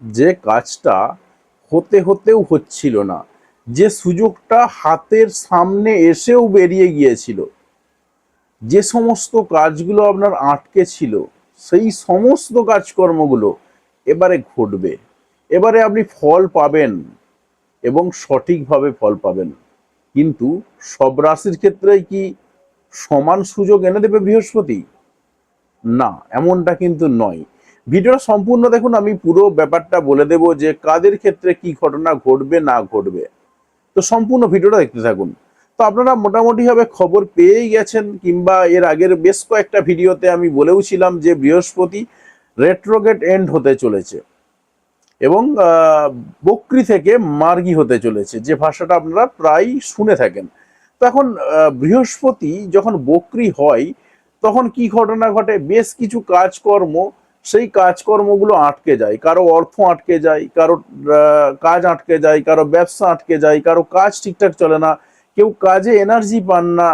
যে কাজটা হতে হতেও হচ্ছিল না, যে সুযোগটা হাতের সামনে এসেও বেরিয়ে গিয়েছিল, যে সমস্ত কাজগুলো আপনার আটকে ছিল, সেই সমস্ত কাজকর্মগুলো এবারে ঘটবে। এবারে আপনি ফল পাবেন এবং সঠিকভাবে ফল পাবেন। কিন্তু সব রাশির ক্ষেত্রেই কি সমান সুযোগ এনে দেবে বৃহস্পতি? না, এমনটা কিন্তু নয়। ভিডিওটা সম্পূর্ণ দেখুন, আমি পুরো ব্যাপারটা বলে দেব যে কাদের ক্ষেত্রে কি ঘটনা ঘটবে না ঘটবে। তো সম্পূর্ণ ভিডিওটা দেখতে থাকুন। তো আপনারা মোটামুটিভাবে খবর পেয়েই গেছেন, কিংবা এর আগের বেশ কয়েকটা ভিডিওতে আমি বলেও ছিলাম যে বৃহস্পতি রেট্রোগেট এন্ড হতে চলেছে এবং বক্রী থেকে মার্গী হতে চলেছে, যে ভাষাটা আপনারা প্রায় শুনে থাকেন। তো এখন বৃহস্পতি যখন বক্রী হয় তখন কি ঘটনা ঘটে? বেশ কিছু কাজকর্ম, সেই কাজকর্মগুলো আটকে যায়, কারো অর্থ আটকে যায়, কারো কাজ আটকে যায়, কারো ব্যবসা আটকে যায়, কারো কাজ ঠিকঠাক চলে না, কেউ কাজে এনার্জি পান না।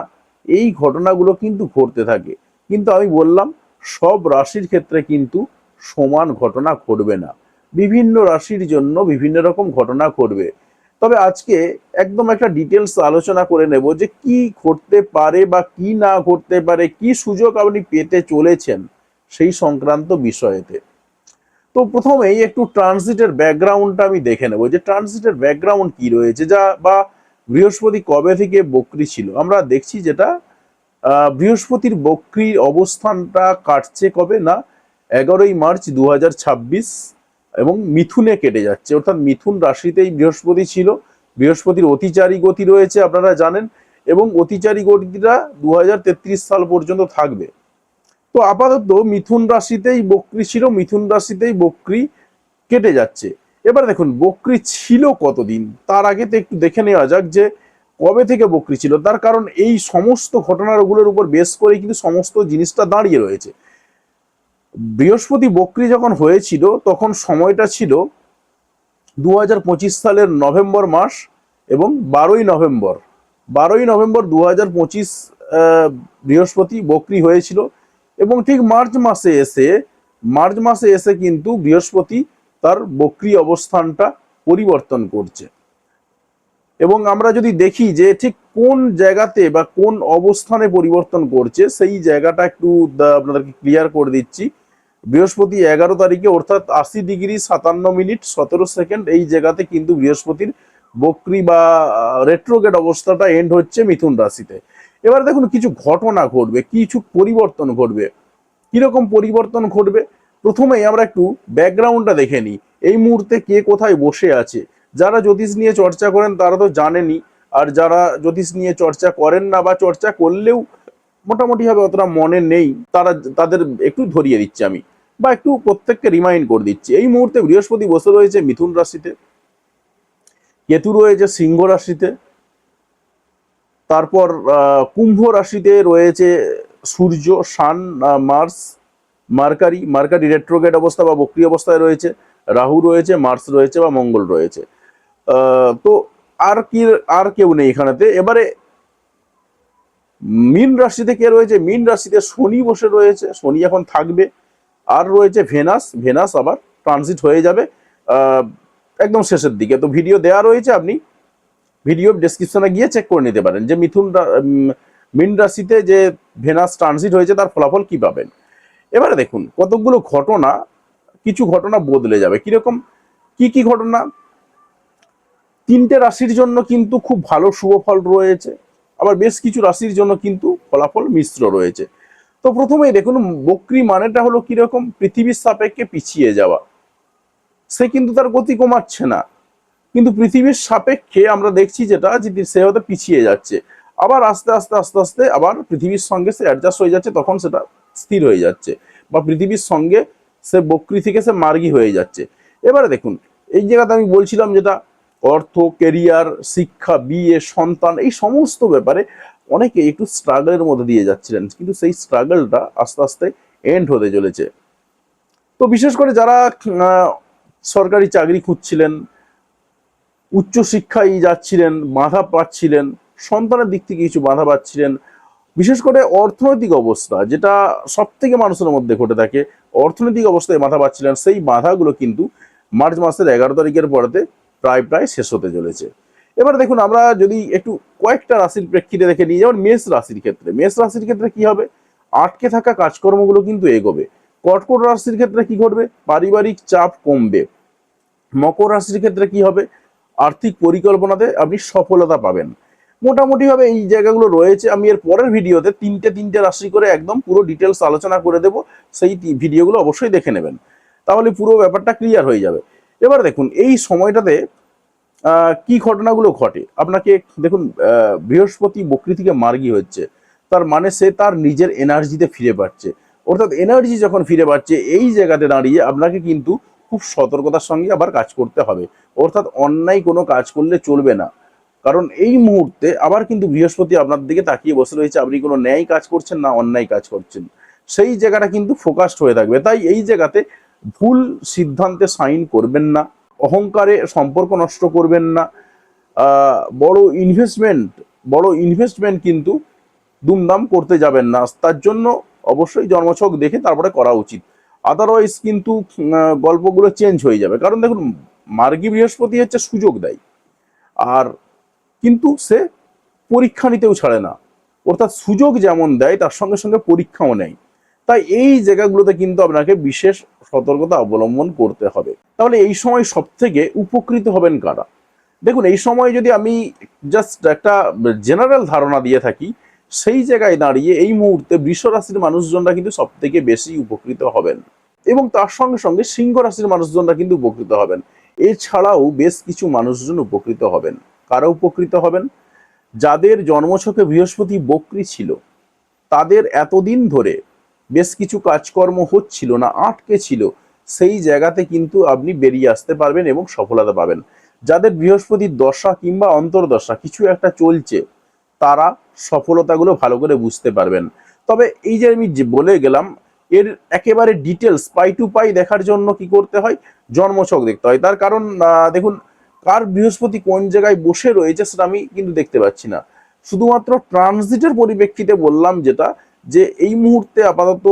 এই ঘটনাগুলো কিন্তু ঘটতে থাকে। কিন্তু আমি বললাম, সব রাশির ক্ষেত্রে কিন্তু সমান ঘটনা ঘটবে না, বিভিন্ন রাশির জন্য বিভিন্ন রকম ঘটনা ঘটবে। তবে আজকে একদম একটা ডিটেলস আলোচনা করে নেব যে কি ঘটতে পারে বা কি না ঘটতে পারে, কি সুযোগ আপনি পেতে চলেছেন সেই সংক্রান্ত বিষয়েতে। তো প্রথমেই একটু ট্রানজিটের ব্যাকগ্রাউন্ডটা আমি দেখে নেব যে ট্রানজিটের ব্যাকগ্রাউন্ড কি রয়েছে, যা বা বৃহস্পতি কবে থেকে বক্রী ছিল। আমরা দেখছি যেটা বৃহস্পতির বক্রীর অবস্থানটা কাটছে কবে না, 11ই মার্চ 2026, এবং মিথুনে কেটে যাচ্ছে, অর্থাৎ মিথুন রাশিতেই বৃহস্পতি ছিল। বৃহস্পতির অতিচারী গতি রয়েছে আপনারা জানেন, এবং অতিচারী গতিটা 2033 সাল পর্যন্ত থাকবে। তো আপাতত মিথুন রাশিতেই বক্রী ছিল, মিথুন রাশিতেই বক্রী কেটে যাচ্ছে। এবার দেখুন বক্রী ছিল কতদিন, তার আগে তো একটু দেখে নেওয়া যাক যে কবে থেকে বক্রী ছিল। তার কারণ এই সমস্ত ঘটনাগুলোর উপর বেস করে কিন্তু সমস্ত জিনিসটা দাঁড়িয়ে রয়েছে। বৃহস্পতি বক্রী যখন হয়েছিল তখন সময়টা ছিল 2025 সালের নভেম্বর মাস এবং 12ই নভেম্বর। 12ই নভেম্বর 2025 বৃহস্পতি বক্রী হয়েছিল, এবং ঠিক মার্চ মাসে এসে কিন্তু বৃহস্পতি তার বক্রী অবস্থানটা পরিবর্তন করছে। এবং আমরা যদি দেখি যে ঠিক কোন জায়গাতে বা কোন অবস্থানে পরিবর্তন করছে, সেই জায়গাটা একটু আপনাদেরকে ক্লিয়ার করে দিচ্ছি। বৃহস্পতি 11 তারিখে, অর্থাৎ 80°57' 17" এই জায়গাতে কিন্তু বৃহস্পতির বক্রী বা রেট্রোগেট অবস্থাটা এন্ড হচ্ছে মিথুন রাশিতে। এবার দেখুন কিছু ঘটনা ঘটবে, কিছু পরিবর্তন ঘটবে। কিরকম পরিবর্তন ঘটবে? প্রথমেই আমরা একটু ব্যাকগ্রাউন্ডটা দেখে নিই, এই মুহূর্তে কে কোথায় বসে আছে। যারা জ্যোতিষ নিয়ে চর্চা করেন তারা তো জানেনই, আর যারা জ্যোতিষ নিয়ে চর্চা করেন না বা চর্চা করলেও মোটামুটি ভাবে অতটা মনে নেই, তাদের একটু ধরিয়ে দিচ্ছি আমি, বা একটু প্রত্যেককে রিমাইন্ড করে দিচ্ছি। এই মুহূর্তে বৃহস্পতি বসে রয়েছে মিথুন রাশিতে, কেতু রয়েছে সিংহ রাশিতে, তারপর কুম্ভ রাশিতে রয়েছে সূর্য, সান, মার্স, মার্কারি রেট্রোগেট অবস্থা বা বক্রী অবস্থায় রয়েছে, রাহু রয়েছে, মার্স রয়েছে বা মঙ্গল রয়েছে। তো আর কি, আর কেউ নেই এখানেতে। এবারে মীন রাশিতে কে রয়েছে? মীন রাশিতে শনি বসে রয়েছে, শনি এখন থাকবে। আর রয়েছে ভেনাস, ভেনাস আবার ট্রানজিট হয়ে যাবে আহ, একদম শেষের দিকে। তো ভিডিও দেওয়া রয়েছে, আপনি ভিডিও ডেসক্রিপশনে গিয়ে চেক করে নিতে পারেন যে মীন রাশিতে যে ভেনাস ট্রানজিট হয়েছে তার ফলাফল কি পাবেন। এবারে দেখুন কতগুলো ঘটনা, কিছু ঘটনা বদলে যাবে। কিরকম, কি কি ঘটনা? তিনটে রাশির জন্য কিন্তু খুব ভালো শুভ ফল রয়েছে, আবার বেশ কিছু রাশির জন্য কিন্তু ফলাফল মিশ্র রয়েছে। তো প্রথমেই দেখুন, বক্রী মানেটা হলো কিরকম? পৃথিবীর সাপেক্ষে পিছিয়ে যাওয়া। সে কিন্তু তার গতি কমাচ্ছে না, কিন্তু পৃথিবীর সাপেক্ষে আমরা দেখছি যেটা যদি সে হয়তো পিছিয়ে যাচ্ছে, আবার আস্তে আস্তে আস্তে আস্তে আবার পৃথিবীর সঙ্গে সে অ্যাডজাস্ট হয়ে যাচ্ছে, তখন সেটা স্থির হয়ে যাচ্ছে, বা পৃথিবীর সঙ্গে সে বক্রী থেকে সে মার্গী হয়ে যাচ্ছে। এবারে দেখুন এই জায়গাতে আমি বলছিলাম যেটা অর্থ, কেরিয়ার, শিক্ষা, বিয়ে, সন্তান, এই সমস্ত ব্যাপারে অনেকে একটু স্ট্রাগলের মধ্যে দিয়ে যাচ্ছিলেন, কিন্তু সেই স্ট্রাগলটা আস্তে আস্তে এন্ড হতে চলেছে। তো বিশেষ করে যারা সরকারি চাকরি খুঁজছিলেন, উচ্চশিক্ষায় যাচ্ছিলেন, বাধা পাচ্ছিলেন, সন্তানের দিক থেকে কিছু বাধা পাচ্ছিলেন, বিশেষ করে অর্থনৈতিক অবস্থা, যেটা সব থেকে মানুষের মধ্যে ঘটে থাকে, অর্থনৈতিক অবস্থায় বাধা পাচ্ছিলেন, সেই বাধাগুলো কিন্তু মার্চ মাসের 11 তারিখের পরেতে প্রায় শেষ হতে চলেছে। এবার দেখুন, আমরা যদি একটু কয়েকটা রাশির প্রেক্ষিতে দেখে নিই, যেমন মেষ রাশির ক্ষেত্রে কি হবে, আটকে থাকা কাজকর্মগুলো কিন্তু এগোবে। কর্কট রাশির ক্ষেত্রে কি ঘটবে, পারিবারিক চাপ কমবে। মকর রাশির ক্ষেত্রে কি হবে, আর্থিক পরিকল্পনাতে আপনি সফলতা পাবেন। মোটামুটি ভাবে এই জায়গাগুলো রয়েছে। আমি এর পরের ভিডিওতে তিনটে রাশি করে একদম পুরো ডিটেলস আলোচনা করে দেব, সেই ভিডিওগুলো অবশ্যই দেখে নেবেন, তাহলে পুরো ব্যাপারটা ক্লিয়ার হয়ে যাবে। এবার দেখুন, এই সময়টাতে কি ঘটনাগুলো ঘটে আপনাকে দেখুন। বৃহস্পতি বক্রী থেকে মার্গী হচ্ছে, তার মানে সে তার নিজের এনার্জিতে ফিরে পাচ্ছে। অর্থাৎ এনার্জি যখন ফিরে পাচ্ছে, এই জায়গাতে দাঁড়িয়ে আপনাকে কিন্তু খুব সতর্কতার সঙ্গে আবার কাজ করতে হবে। অর্থাৎ অন্যায় কোনো কাজ করলে চলবে না, কারণ এই মুহূর্তে আবার কিন্তু বৃহস্পতি আপনার দিকে তাকিয়ে বসে রয়েছে। আপনি কোনো ন্যায় কাজ করছেন না অন্যায় কাজ করছেন, সেই জায়গাটা কিন্তু ফোকাসড হয়ে থাকবে। তাই এই জায়গাতে ভুল সিদ্ধান্তে সাইন করবেন না, অহংকারে সম্পর্ক নষ্ট করবেন না, বড় ইনভেস্টমেন্ট কিন্তু দুমদাম করতে যাবেন না। তার জন্য অবশ্যই জন্মছক দেখে তারপরে করা উচিত, আদারওয়াইজ কিন্তু গল্পগুলো চেঞ্জ হয়ে যাবে। কারণ দেখুন, মার্গী বৃহস্পতি হচ্ছে সুযোগ দেয়, আর কিন্তু সে পরীক্ষা নিতেও ছাড়ে না। অর্থাৎ সুযোগ যেমন দেয় তার সঙ্গে সঙ্গে পরীক্ষাও নেয়। তাই এই জায়গাগুলোতে কিন্তু আপনাকে বিশেষ সতর্কতা অবলম্বন করতে হবে। তাহলে এই সময় সব থেকে উপকৃত হবেন কারা? দেখুন, এই সময় যদি আমি জাস্ট একটা জেনারেল ধারণা দিয়ে থাকি, সেই জায়গায় দাঁড়িয়ে এই মুহূর্তে বৃষ রাশির মানুষজনরা কিন্তু সব থেকে বেশি উপকৃত হবেন, এবং তার সঙ্গে সঙ্গে সিংহ রাশির মানুষজনরা কিন্তু উপকৃত হবেন। এছাড়াও বেশ কিছু মানুষজন উপকৃত হবেন। কারা উপকৃত হবেন? যাদের জন্মছকে বৃহস্পতি বক্রী ছিল, তাদের এতদিন ধরে বেশ কিছু কাজকর্ম হচ্ছিল না, আটকে ছিল, সেই জায়গাতে কিন্তু আপনি বেরিয়ে আসতে পারবেন এবং সফলতা পাবেন। যাদের বৃহস্পতির দশা কিংবা অন্তর্দশা কিছু একটা চলছে, তারা সফলতাগুলো ভালো করে বুঝতে পারবেন। তবে এই যে আমি বলে গেলাম, এর একেবারে ডিটেলস পাই টু পাই দেখার জন্য কি করতে হয়, জন্মছক দেখতে হয়। তার কারণ দেখুন, কার বৃহস্পতি কোন জায়গায় বসে রয়েছে সেটা আমি কিন্তু দেখতে পাচ্ছি না। শুধুমাত্র ট্রানজিটের পরিপ্রেক্ষিতে বললাম যেটা, যে এই মুহূর্তে আপাতত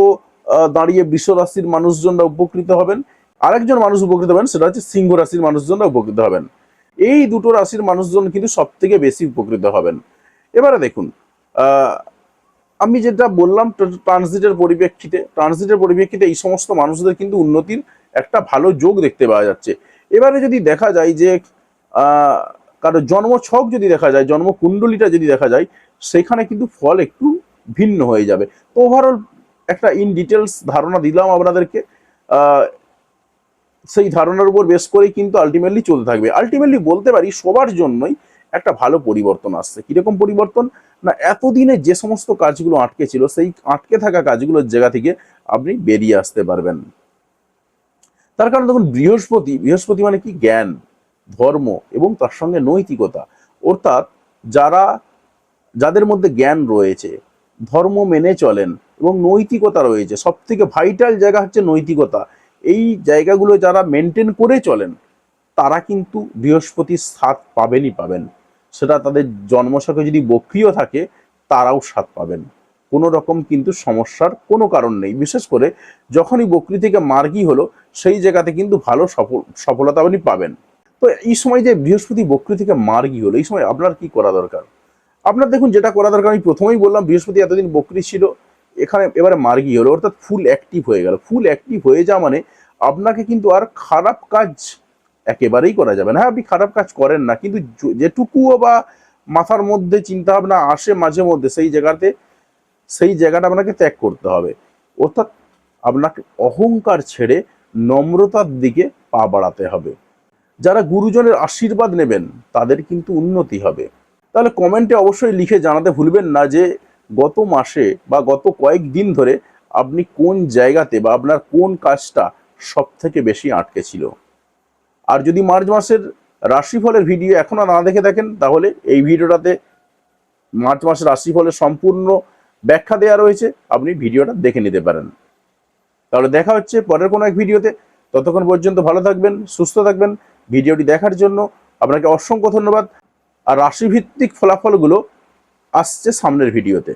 দাঁড়িয়ে বৃষ রাশির মানুষজনরা উপকৃত হবেন। আরেকজন মানুষ উপকৃত হবেন, সেটা হচ্ছে সিংহ রাশির মানুষজনরা উপকৃত হবেন। এই দুটো রাশির মানুষজন কিন্তু সব থেকে বেশি উপকৃত হবেন। এবারে দেখুন, আমি যেটা বললাম ট্রানজিটের পরিপ্রেক্ষিতে এই সমস্ত মানুষদের কিন্তু উন্নতির একটা ভালো যোগ দেখতে পাওয়া যাচ্ছে। এবারে যদি দেখা যায় যে কারো জন্মছক যদি দেখা যায়, জন্মকুণ্ডলিটা যদি দেখা যায়, সেখানে কিন্তু ফল একটু ভিন্ন হয়ে যাবে। তো ওভারঅল একটা ইন ডিটেলস ধারণা দিলাম আপনাদেরকে। সেই ধারণার উপর বেস করেই কিন্তু আলটিমেটলি চলতে থাকবে। আলটিমেটলি বলতে পারি সবার জন্যই একটা ভালো পরিবর্তন আসছে। কিরকম পরিবর্তন? না, এতদিনে যে সমস্ত কাজগুলো আটকে ছিল, সেই আটকে থাকা কাজগুলোর জায়গা থেকে আপনি বেরিয়ে আসতে পারবেন। তার কারণ দেখুন, বৃহস্পতি মানে কি? জ্ঞান, ধর্ম এবং তার সঙ্গে নৈতিকতা। অর্থাৎ যাদের মধ্যে জ্ঞান রয়েছে, ধর্ম মেনে চলেন এবং নৈতিকতা রয়েছে, সব থেকে ভাইটাল জায়গা হচ্ছে নৈতিকতা। এই জায়গাগুলো যারা মেনটেন করে চলেন, তারা কিন্তু বৃহস্পতির সাথ পাবেন। সেটা তাদের জন্মছকে যদি বক্রীও থাকে, তারাও সাথ পাবেন। কোনো রকম কিন্তু সমস্যার কোনো কারণ নেই। বিশেষ করে যখনই বক্রী থেকে মার্গী হলো, সেই জায়গাতে কিন্তু ভালো সফলতা আপনি পাবেন। তো এই সময় যে বৃহস্পতি বক্রী থেকে মার্গী হলো, এই সময় আপনার কি করা দরকার? আপনার দেখুন, যেটা করা দরকার, আমি প্রথমেই বললাম বৃহস্পতি এতদিন বক্রী ছিল, এবারে মার্গী হলো, অর্থাৎ ফুল অ্যাক্টিভ হয়ে গেল। ফুল অ্যাক্টিভ হয়ে যাওয়া মানে আপনাকে কিন্তু আর খারাপ কাজ একেবারেই করা যাবে না। হ্যাঁ, আপনি খারাপ কাজ করেন না, কিন্তু যেটুকুও বা মাথার মধ্যে চিন্তা ভাবনা আসে মাঝে মধ্যে, সেই জায়গাটা আপনাকে ত্যাগ করতে হবে। অর্থাৎ আপনাকে অহংকার ছেড়ে নম্রতার দিকে পা বাড়াতে হবে। যারা গুরুজনের আশীর্বাদ নেবেন, তাদের কিন্তু উন্নতি হবে। তাহলে কমেন্টে অবশ্যই লিখে জানাতে ভুলবেন না যে গত মাসে বা গত কয়েকদিন ধরে আপনি কোন জায়গাতে বা আপনার কোন কাজটা সব থেকে বেশি আটকে ছিল। আর যদি মার্চ মাসের রাশিফলের ভিডিও এখনো না দেখে থাকেন, তাহলে এই ভিডিওটাতে মার্চ মাসের রাশিফলের সম্পূর্ণ ব্যাখ্যা দেওয়া রয়েছে, আপনি ভিডিওটা দেখে নিতে পারেন। তাহলে দেখা হচ্ছে পরের কোনো এক ভিডিওতে। ততক্ষণ পর্যন্ত ভালো থাকবেন, সুস্থ থাকবেন। ভিডিওটি দেখার জন্য আপনাকে অসংখ্য ধন্যবাদ। আর রাশিভিত্তিক ফলাফলগুলো আসছে সামনের ভিডিওতে।